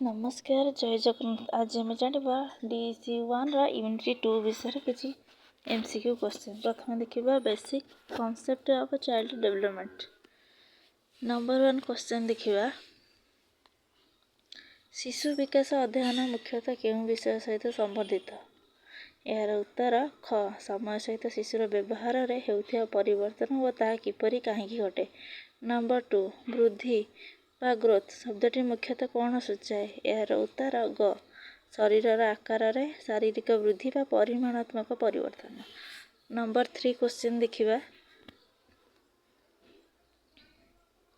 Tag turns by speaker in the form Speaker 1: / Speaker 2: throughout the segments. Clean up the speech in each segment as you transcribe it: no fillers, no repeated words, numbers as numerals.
Speaker 1: नमस्कार जय जगन्नाथ। आज आम जाना DC1 यूनिट 2 विषय किसी MCQ क्वेश्चन। प्रथम देखा basic concept of child development. Number 1 question देखा शिशु विकास अध्ययन मुख्यतः केउं विषय सहित संबंधित। यार उत्तर ख समय सहित शिशुर व्यवहार रे हेउथिया परिवर्तन व ताहा किपरि काहेकि घटे। नंबर 2 वृद्धि बा ग्रोथ शब्दटी मुख्यतः कौन सूचाए। यार उत्तर ग शरीर आकार रे शारीरिक वृद्धि बा परिमाणात्मक परिवर्तन। नंबर 3 क्वेश्चन देखिबा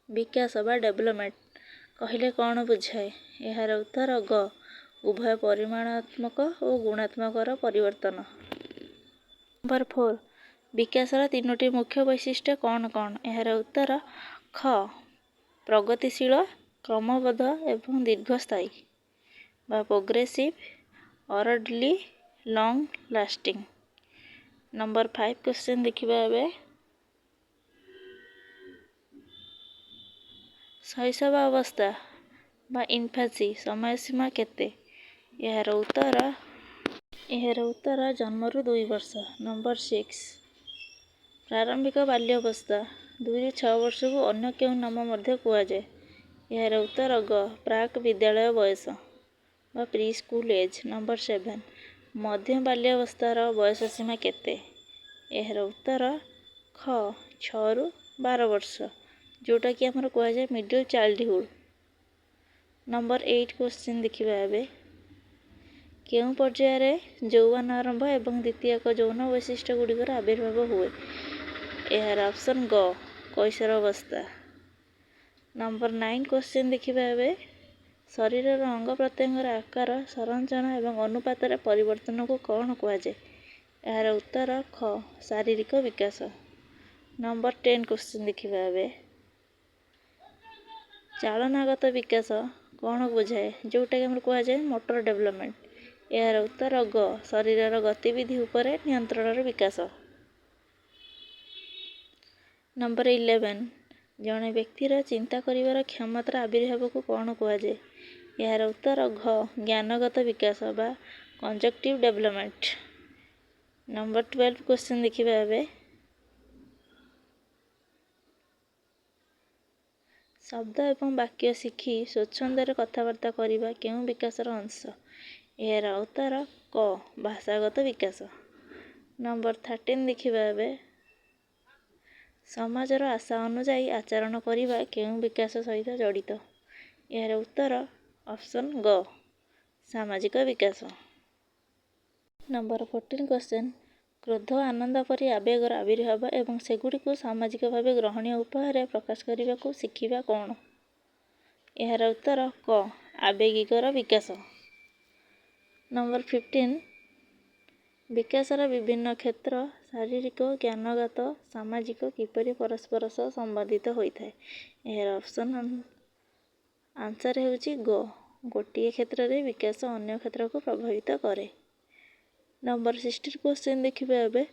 Speaker 1: विकास बा डेवलपमेंट कहले कौन बुझाए। यार उत्तर ग उभय परिमाणात्मक और गुणात्मक परिवर्तन। नंबर 4 विकासर तीनोटी मुख्य वैशिष्ट्य कौन कौन। यार उत्तर ख प्रगतिशील क्रमबद्ध एवं दीर्घस्थायी बा progressive orderly long lasting. Number 5 question देखिबा एबे शैशव अवस्था बा इन्फेंसी समय सीमा केते। यार उत्तर जन्मरू 2 वर्ष। नंबर 6 प्रारंभिक बाल्यावस्था 2 ରୁ 6 वर्ष को अन्य केउं नाम मध्य कुआ जाए। यार उत्तर ग प्राक विद्यालय बयस बा प्री स्कूल एज। नंबर 7 मध्य बाल्यावस्थार बयस सीमा केते। यार उत्तर ख 6 ରୁ 12 वर्ष जोटा कि आमर कुआ जाए मिडिल चाइल्डहुड। नंबर 8 क्वेश्चन देखिबा एबे केउं पर्याय यौवन आरंभ एवं द्वितीयक यौन वैशिष्ट्य गुड़िकर आविर्भाव हुए। यार ऑप्शन ग कैशोर अवस्था। नंबर 9 क्वेश्चन देखिबा एबे शरीर अंग प्रत्यंगर आकार संरचना एवं अनुपात परिवर्तन को कौन कुआ जाए। यार उत्तर ख शारीरिक विकास। नंबर 10 क्वेश्चन देखिबा एबे चालनागत विकास कौन बुझाए जोटा कि कुआ जाए मोटर डेवलपमेंट। यार उत्तर ग शरीर गतिविधि उपरे नियंत्रण विकास। नंबर 11 जड़े व्यक्तिर चिंता करिवार क्षमतार आविर्भाव को कौन कुआ जाए। यार उत्तर घ ज्ञानगत विकास बा कंजक्टिव डेवलपमेंट। नंबर 12 क्वेश्चन देखिबा एबे शब्द एवं वाक्य शिखी स्वच्छंदर कथबार्ता करिबा केउं विकासर अंश। यार उत्तर क भाषागत विकास। नंबर 13 देखिबा एबे समाजर आशा अनुଯାयी आचरण करिबा केउं विकास सहित जड़ित। यार उत्तर ऑप्शन ग सामाजिक विकास। नंबर 14 क्वेश्चन क्रोध आनंद परि आवेगर आविर्भाव एवं सेगुड़ी सामाजिक भाव ग्रहणीय उपाय प्रकाश करने को शिखिबा कौन। यार उत्तर क आवेगिकर विकास। नंबर 15 विकासर विभिन्न क्षेत्र शारीरिक ज्ञानगत सामाजिक किपरि परस्पर सह संबंधित होता है। यार ऑप्शन आंसर हेउची ग गोटे क्षेत्र रे विकास अन्य क्षेत्र को प्रभावित करे। नंबर 16 क्वेश्चन देखिबा एबे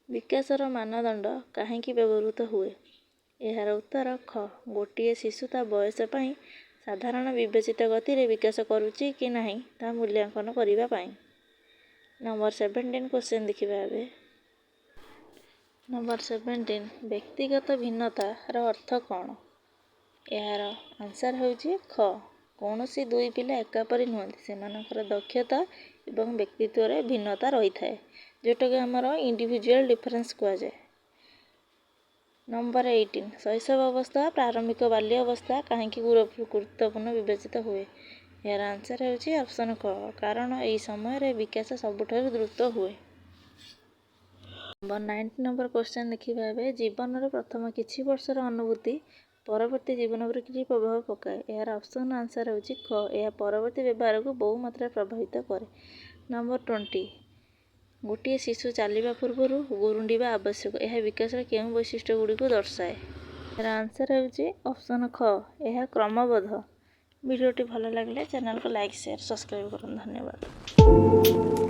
Speaker 1: विकासर मानदंड काहेकि व्यवहृत हुए। यार उत्तर ख गोटे शिशु ता बयस पई साधारण विवेचित गति रे विकास करुची कि नहीं ता मूल्यांकन करिबा पाई। नंबर 17 क्वेश्चन देखिबा एबे नंबर 17 व्यक्तिगत भिन्नता रो अर्थ कौन। यार आंसर हेउची ख कौनसी दुई पिला एका परि नुहंती सेमानकर दक्षता एवं व्यक्तित्व रे भिन्नता रही थाए जोटा कि हमर इंडिविजुअल डिफरेंस कुआ जाए। नंबर 18 शैशव अवस्था प्रारंभिक बाल्य अवस्था काहेकि गुरुत्वपूर्ण विवेचित हुए। यार आंसर हेउची ऑप्शन क कारण एई समय रे विकास सबुठारु द्रुत हुए। नंबर 19 नंबर क्वेश्चन देखिबा एबे जीवन रे प्रथम किछि वर्षर अनुभूति परवर्ती जीवन पर किछि प्रभाव पकाए। यार ऑप्शन आंसर हेउची ख यह परवर्ती व्यवहार को बहु मात्रा प्रभावित करे। नंबर 20 गोटे शिशु चलवा पूर्व गुरुंडिबा आवश्यक यह विकास केउं वैशिष्ट्य गुड़ी को दर्शाए। यार आंसर हेउची ऑप्शन ख यह क्रमबद्ध। वीडियोटी भल लगे चैनल को लाइक शेयर सब्सक्राइब करन। धन्यवाद।